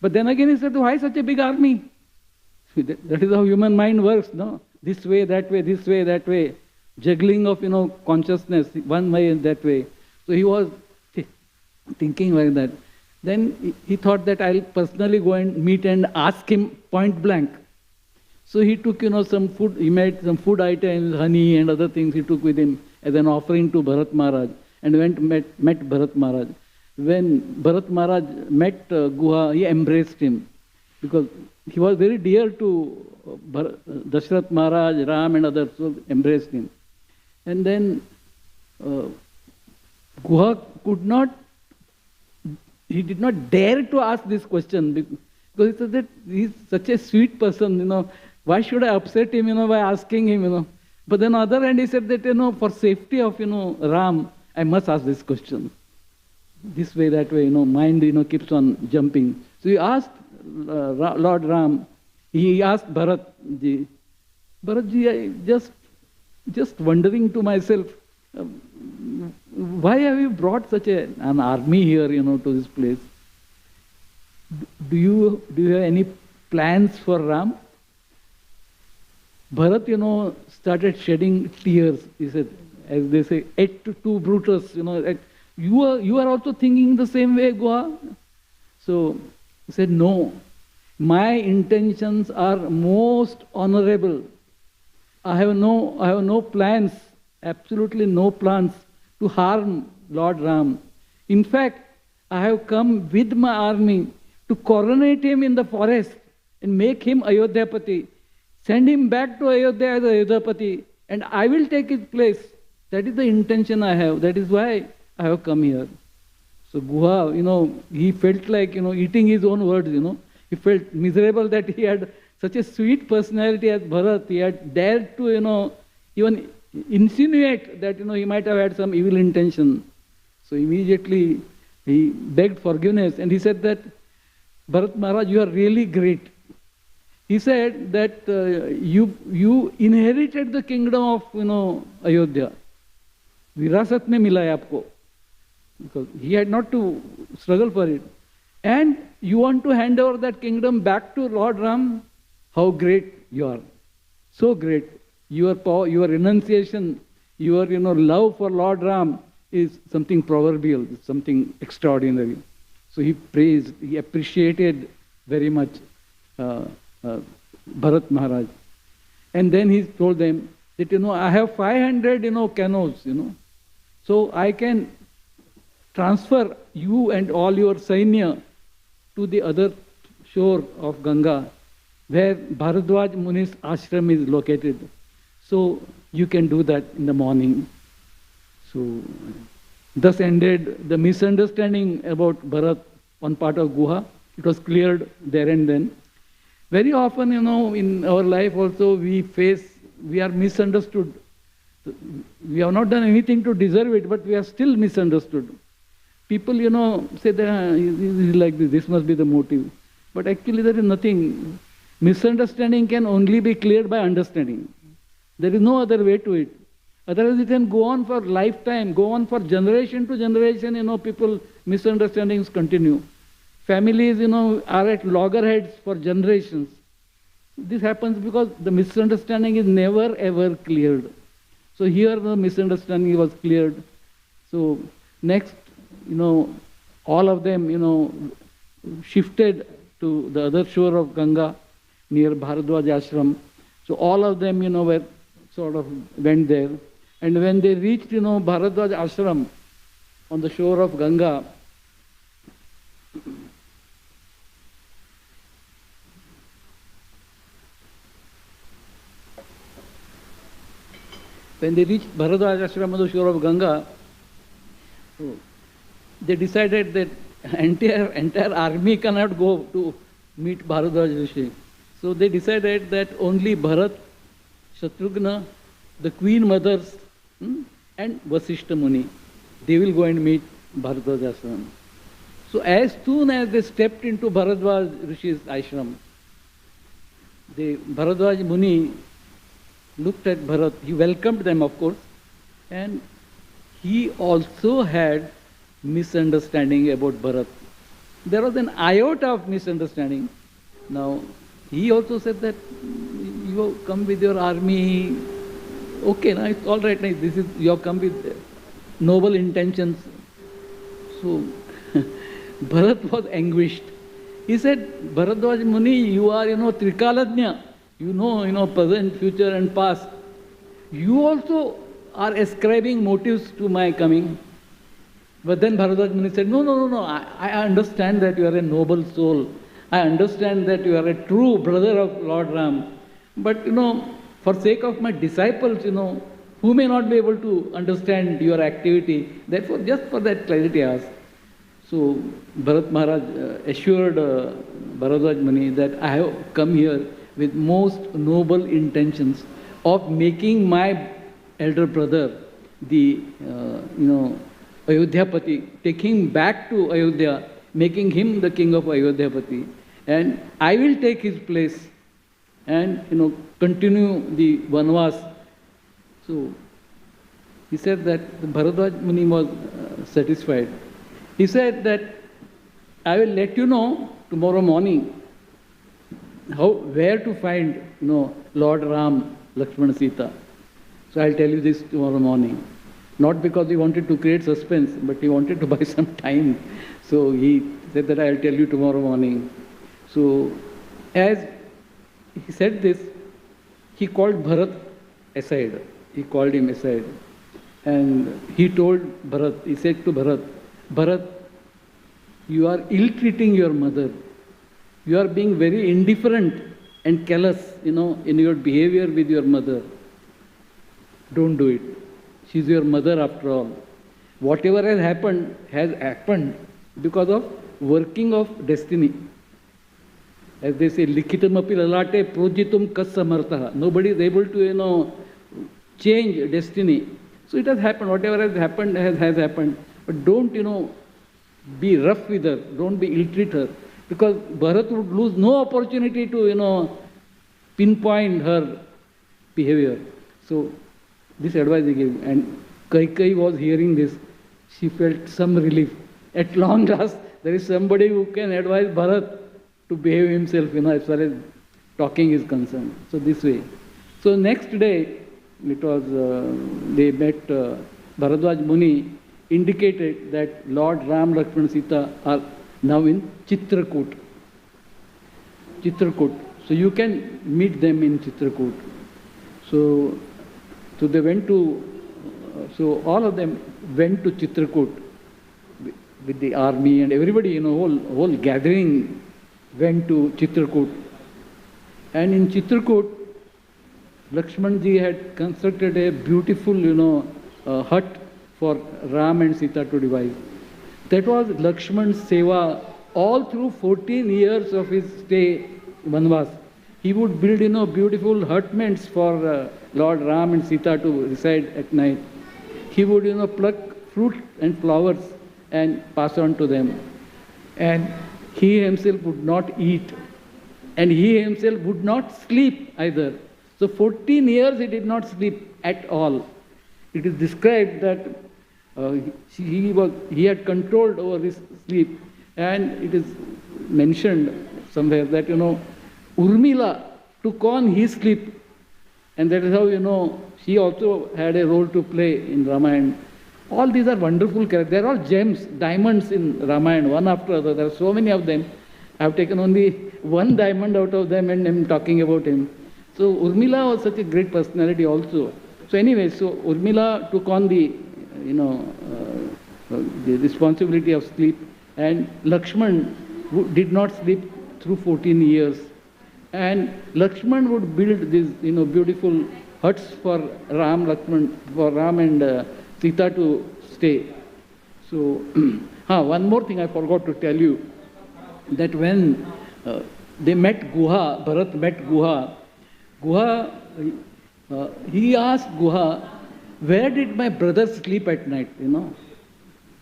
But then again he said, why such a big army? That is how human mind works, no? This way, that way, this way, that way. Juggling of, consciousness, one way and that way. So he was thinking like that. Then he thought that I'll personally go and meet and ask him point blank. So he took, some food, he made some food items, honey and other things he took with him as an offering to Bharat Maharaj and met Bharat Maharaj. When Bharat Maharaj met Guha, he embraced him because he was very dear to Dashrath Maharaj, Ram and others, so embraced him. And then Guha he did not dare to ask this question because he said that he's such a sweet person, why should I upset him, by asking him, But then on the other hand, he said that, for safety of, Ram, I must ask this question. This way, that way, mind, keeps on jumping. So he asked Lord Ram, he asked Bharatji, I just wondering to myself, why have you brought such an army here, to this place? Do you have any plans for Ram? Bharat, started shedding tears. He said, as they say, et tu Brutus, you are also thinking the same way, Guha? So he said, no, my intentions are most honorable. I have no plans, absolutely no plans to harm Lord Ram. In fact, I have come with my army to coronate him in the forest and make him Ayodhyapati. Send him back to Ayodhya as Ayodhyapati, and I will take his place. That is the intention I have. That is why I have come here. So Guha, he felt like, eating his own words, He felt miserable that he had such a sweet personality as Bharat. He had dared to, even insinuate that, he might have had some evil intention. So immediately he begged forgiveness and he said that, Bharat Maharaj, you are really great. He said that you inherited the kingdom of, Ayodhya. Virasat mein mila hai aapko. Because he had not to struggle for it. And you want to hand over that kingdom back to Lord Ram? How great you are. So great. Your power, your renunciation, your love for Lord Ram is something proverbial, something extraordinary. So he praised, he appreciated very much Bharat Maharaj. And then he told them that, I have 500, canoes, So I can transfer you and all your Sainya to the other shore of Ganga, where Bharadwaj Muni's ashram is located. So you can do that in the morning. So thus ended the misunderstanding about Bharat on part of Guha. It was cleared there and then. Very often, in our life also we are misunderstood. We have not done anything to deserve it, but we are still misunderstood. People, say that this is like this must be the motive. But actually there is nothing. Misunderstanding can only be cleared by understanding. There is no other way to it. Otherwise it can go on for lifetime, go on for generation to generation, people, misunderstandings continue. Families, are at loggerheads for generations. This happens because the misunderstanding is never ever cleared. So here the misunderstanding was cleared. So next, all of them, shifted to the other shore of Ganga near Bharadwaj ashram. So all of them, were sort of went there. And when they reached, Bharadwaj ashram on the shore of Ganga, when they reached Bharadwaj ashram on the shore of Ganga, they decided that entire army cannot go to meet Bharadwaj Rishi. So they decided that only Bharat, Shatrughna, the queen mothers, and Vasishta Muni, they will go and meet Bharadwaj ashram. So as soon as they stepped into Bharadwaj Rishi's ashram, the Bharadwaj Muni looked at Bharat. He welcomed them, of course, and he also had misunderstanding about Bharat. There was an iota of misunderstanding. Now, he also said that you come with your army. Okay, now it's all right. Now this is you have come with noble intentions. So Bharat was anguished. He said, Bharadwaj Muni, you are, Trikalajna. You know, present, future and past. You also are ascribing motives to my coming. But then Bharadwaj Muni said, no, I understand that you are a noble soul. I understand that you are a true brother of Lord Ram. But, for sake of my disciples, who may not be able to understand your activity, therefore, just for that clarity I asked. So, Bharat Maharaj assured Bharadwaj Muni that I have come here with most noble intentions of making my elder brother, the, Ayodhyapati, taking him back to Ayodhya, making him the king of Ayodhyapati. And I will take his place and, continue the Vanvas. So, he said that the Bharadwaj Muni was satisfied. He said that I will let you know tomorrow morning where to find, Lord Ram, Lakshmana, Sita. So I'll tell you this tomorrow morning. Not because he wanted to create suspense, but he wanted to buy some time. So he said that I'll tell you tomorrow morning. So as he said this, he called Bharat aside. He called him aside. And he told Bharat, he said to Bharat, Bharat, you are ill-treating your mother. You are being very indifferent and callous, in your behavior with your mother. Don't do it. She's your mother after all. Whatever has happened because of working of destiny. As they say, Likitamapi lalate projitum kasamartaha. Nobody is able to, change destiny. So it has happened. Whatever has happened has happened. But don't, be rough with her. Don't be ill-treat her. Because Bharat would lose no opportunity to, pinpoint her behavior. So this advice he gave. And Kaikeyi was hearing this. She felt some relief. At long last, there is somebody who can advise Bharat to behave himself, as far as talking is concerned. So this way. So next day, it was, they met Bharadwaj Muni, indicated that Lord Ram, Lakshmana, Sita are now in Chitrakoot. Chitrakoot. So you can meet them in Chitrakoot. So they went to, so all of them went to Chitrakoot with the army and everybody, whole gathering went to Chitrakoot. And in Chitrakoot, Lakshmanji had constructed a beautiful, hut for Ram and Sita to devise. That was Lakshman's seva all through 14 years of his stay in Vanvas. He would build, beautiful hutments for Lord Ram and Sita to reside at night. He would, pluck fruit and flowers and pass on to them. And he himself would not eat. And he himself would not sleep either. So 14 years he did not sleep at all. it is described that he had controlled over his sleep, and it is mentioned somewhere that, Urmila took on his sleep, and that is how, she also had a role to play in Ramayana. All these are wonderful characters. They are all gems, diamonds in Ramayana, one after other. There are so many of them. I have taken only one diamond out of them and I'm talking about him. So Urmila was such a great personality also. So anyway, so Urmila took on the responsibility of sleep, and Lakshman did not sleep through 14 years. And Lakshman would build these beautiful huts for Ram and Sita to stay. So one more thing I forgot to tell you, that when they met Guha, Bharat met Guha, he asked Guha, where did my brother sleep at night,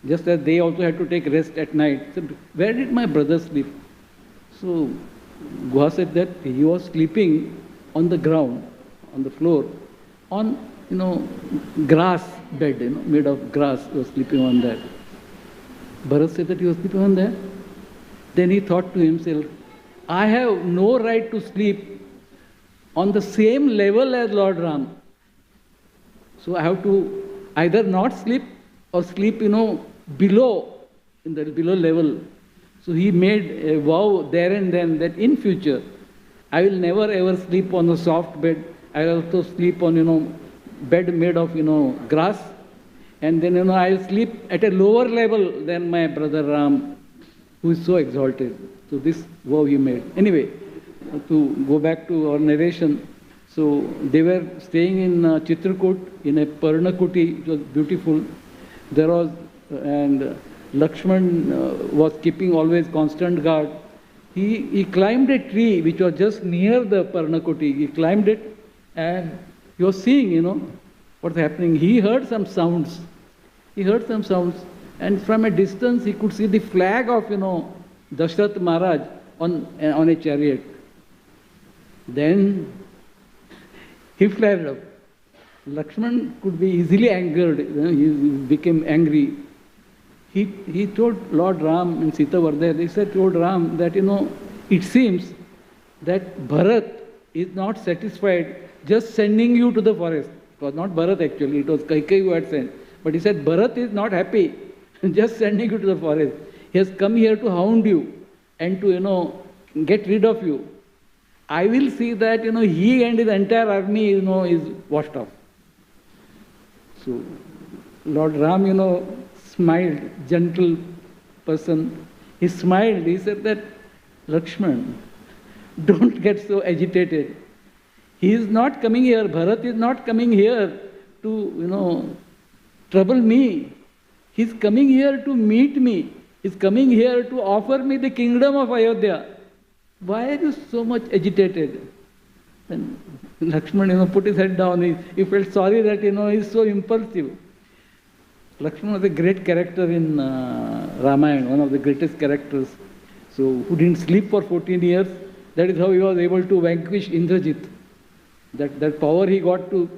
just as they also had to take rest at night. So, where did my brother sleep? So Guha said that he was sleeping on the ground, on the floor, on grass bed, made of grass. He was sleeping on that. Bharat said that he was sleeping on that. Then he thought to himself, I have no right to sleep on the same level as Lord Ram. So I have to either not sleep or sleep, below, in the below level. So he made a vow there and then that in future, I will never ever sleep on a soft bed. I will also sleep on, bed made of, grass. And then, I will sleep at a lower level than my brother Ram, who is so exalted. So this vow he made. Anyway, to go back to our narration, so they were staying in Chitrakoot in a Parnakuti. It was beautiful. There was, and Lakshman was keeping always constant guard. He climbed a tree which was just near the Parnakuti. He climbed it and he was seeing, what's happening. He heard some sounds. And from a distance he could see the flag of, Dashrath Maharaj on a chariot. Then he flared up. Lakshman could be easily angered. He became angry. He told Lord Ram and Sita were there. He told Ram that, it seems that Bharat is not satisfied just sending you to the forest. It was not Bharat actually, it was Kaikeyi who had sent. But he said, Bharat is not happy just sending you to the forest. He has come here to hound you and to, get rid of you. I will see that, he and his entire army, is washed off. So Lord Ram, smiled, gentle person. He smiled. He said that, Lakshman, don't get so agitated. He is not coming here. Bharat is not coming here to, trouble me. He's coming here to meet me. He's coming here to offer me the kingdom of Ayodhya. Why are you so much agitated? And Lakshman, put his head down. He felt sorry that, he's so impulsive. Lakshman was a great character in Ramayana, one of the greatest characters. So, who didn't sleep for 14 years. That is how he was able to vanquish Indrajit. That power he got to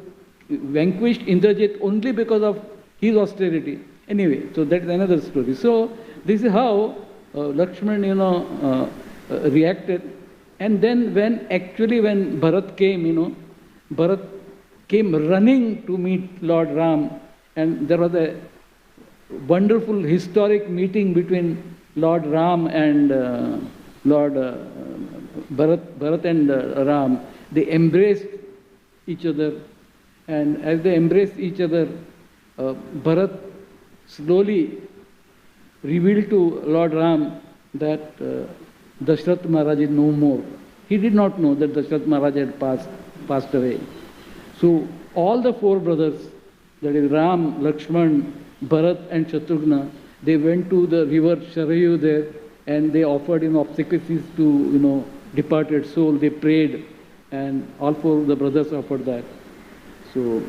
vanquish Indrajit only because of his austerity. Anyway, so that's another story. So, this is how Lakshman, reacted. And then when Bharat came, Bharat came running to meet Lord Ram. And there was a wonderful historic meeting between Lord Ram and Lord Bharat and Ram. They embraced each other. And as they embraced each other, Bharat slowly revealed to Lord Ram that Dashrath Maharaj is no more. He did not know that Dashrath Maharaj had passed away. So all the four brothers, that is Ram, Lakshman, Bharat and Shatrughna, they went to the river Sharayu there and they offered obsequies to departed soul. They prayed and all four of the brothers offered that. So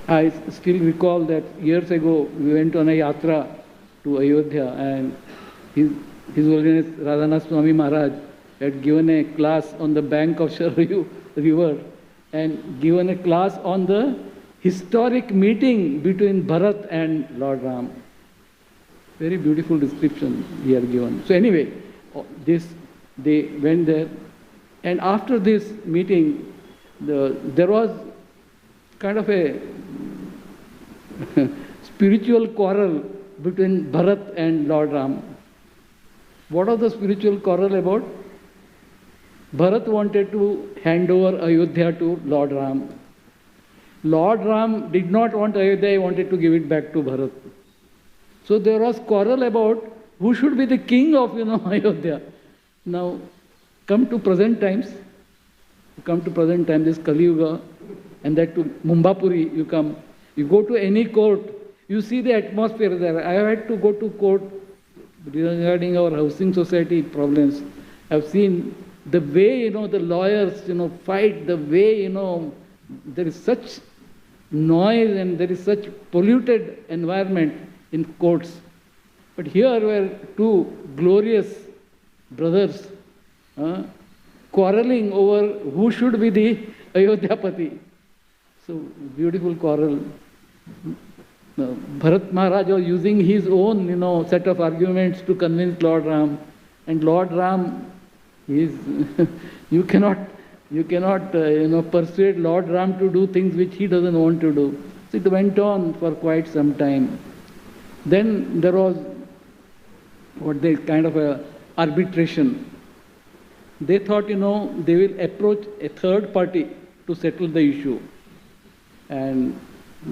I still recall that years ago we went on a yatra to Ayodhya and His Holiness Radhanath Swami Maharaj had given a class on the bank of Sharayu river and given a class on the historic meeting between Bharat and Lord Ram. Very beautiful description here given. So anyway, they went there, and after this meeting, there was kind of a spiritual quarrel between Bharat and Lord Ram. What was the spiritual quarrel about? Bharat wanted to hand over Ayodhya to Lord Ram. Lord Ram did not want Ayodhya, he wanted to give it back to Bharat. So there was quarrel about who should be the king of, Ayodhya. Now, come to present times, this Kali Yuga, and that to Mumbapuri you go to any court, you see the atmosphere there. I have had to go to court regarding our housing society problems. I've seen the way, the lawyers, fight, the way, there is such noise and there is such polluted environment in courts. But here were two glorious brothers quarreling over who should be the Ayodhyapati. So, beautiful quarrel. Bharat Maharaj was using his own, set of arguments to convince Lord Ram. And Lord Ram is, you cannot, persuade Lord Ram to do things which he doesn't want to do. So it went on for quite some time. Then there was what they kind of a arbitration. They thought, they will approach a third party to settle the issue. And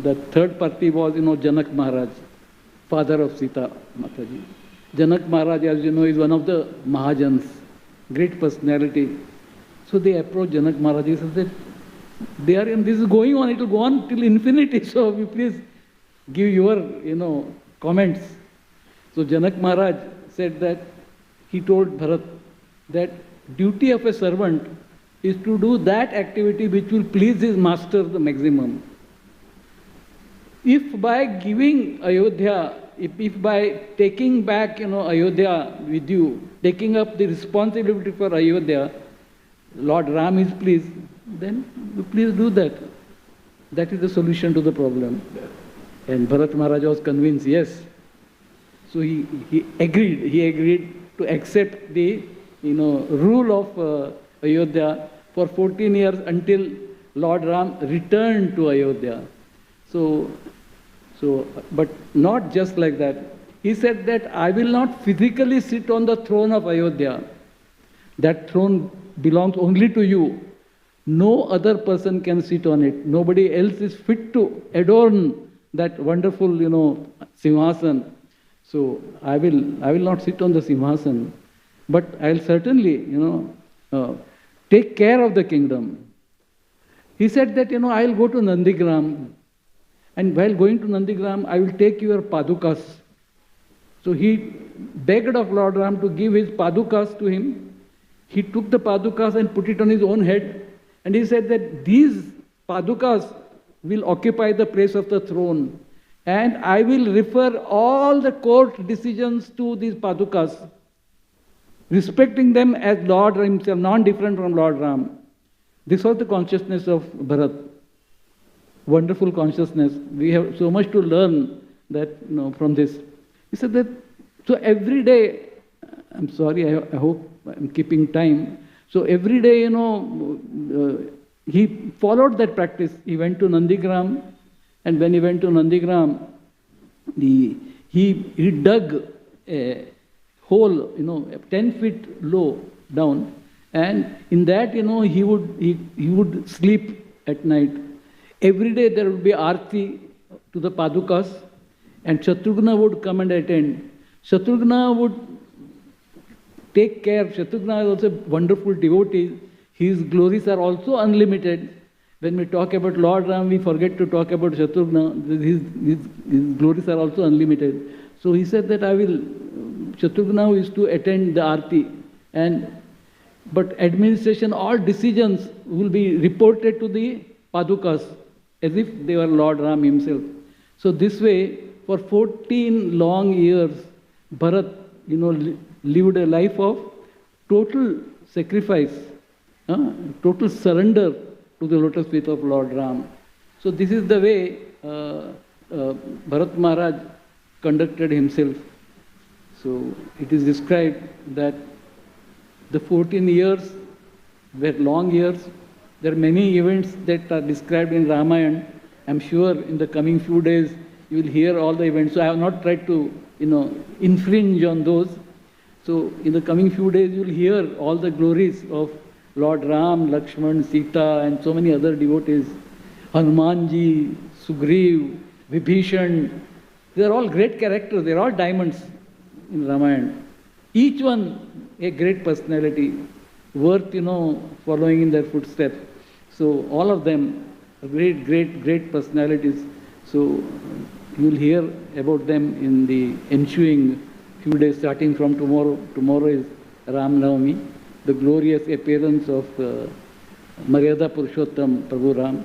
the third party was, Janak Maharaj, father of Sita Mataji. Janak Maharaj, as you know, is one of the Mahajans, great personality. So they approached Janak Maharaj. He said, this is going on, it will go on till infinity. So you please give your, comments. So Janak Maharaj said that, he told Bharat that duty of a servant is to do that activity which will please his master the maximum. If by giving Ayodhya, if by taking back, Ayodhya with you, taking up the responsibility for Ayodhya, Lord Ram is pleased, then you please do that. That is the solution to the problem. And Bharat Maharaj was convinced, yes. So he agreed. He agreed to accept the, rule of Ayodhya for 14 years until Lord Ram returned to Ayodhya. So, but not just like that. He said that I will not physically sit on the throne of Ayodhya. That throne belongs only to you. No other person can sit on it. Nobody else is fit to adorn that wonderful, Simhasan. So I will not sit on the Simhasan, but I'll certainly, take care of the kingdom. He said that, I'll go to Nandigram. And while going to Nandigram, I will take your padukas. So he begged of Lord Ram to give his padukas to him. He took the padukas and put it on his own head. And he said that these padukas will occupy the place of the throne. And I will refer all the court decisions to these padukas, respecting them as Lord himself, non-different from Lord Ram. This was the consciousness of Bharat. Wonderful consciousness. We have so much to learn that, from this. He said that, so every day, I'm sorry, I hope I'm keeping time. So every day, he followed that practice. He went to Nandigram, and when he went to Nandigram, he dug a hole, 10 feet low down, and in that, he would sleep at night. Every day there would be arti to the padukas, and Shatrughna would come and attend. Shatrughna would take care. Shatrughna is also a wonderful devotee. His glories are also unlimited. When we talk about Lord Ram, we forget to talk about Shatrughna. His glories are also unlimited. So he said that Shatrughna is to attend the arti. But administration, all decisions will be reported to the padukas, as if they were Lord Ram himself. So this way, for 14 long years, Bharat, lived a life of total sacrifice, total surrender to the lotus feet of Lord Ram. So this is the way Bharat Maharaj conducted himself. So it is described that the 14 years were long years. There are many events that are described in Ramayana. I'm sure in the coming few days you will hear all the events. So I have not tried to, infringe on those. So in the coming few days you will hear all the glories of Lord Ram, Lakshman, Sita, and so many other devotees. Hanumanji, Sugriv, Vibhishan. They are all great characters. They are all diamonds in Ramayana. Each one a great personality, worth, following in their footsteps. So all of them are great, great, great personalities. So you will hear about them in the ensuing few days, starting from tomorrow. Tomorrow is Ram Navami, the glorious appearance of Maryada Purushottam Prabhu Ram.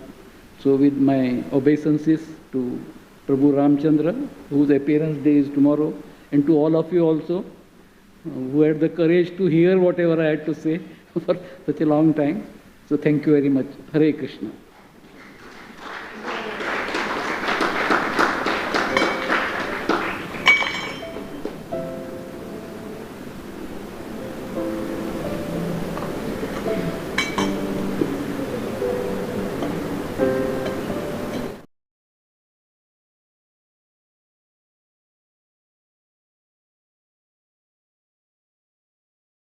So with my obeisances to Prabhu Ramchandra, whose appearance day is tomorrow, and to all of you also, who had the courage to hear whatever I had to say for such a long time. So thank you very much. Hare Krishna.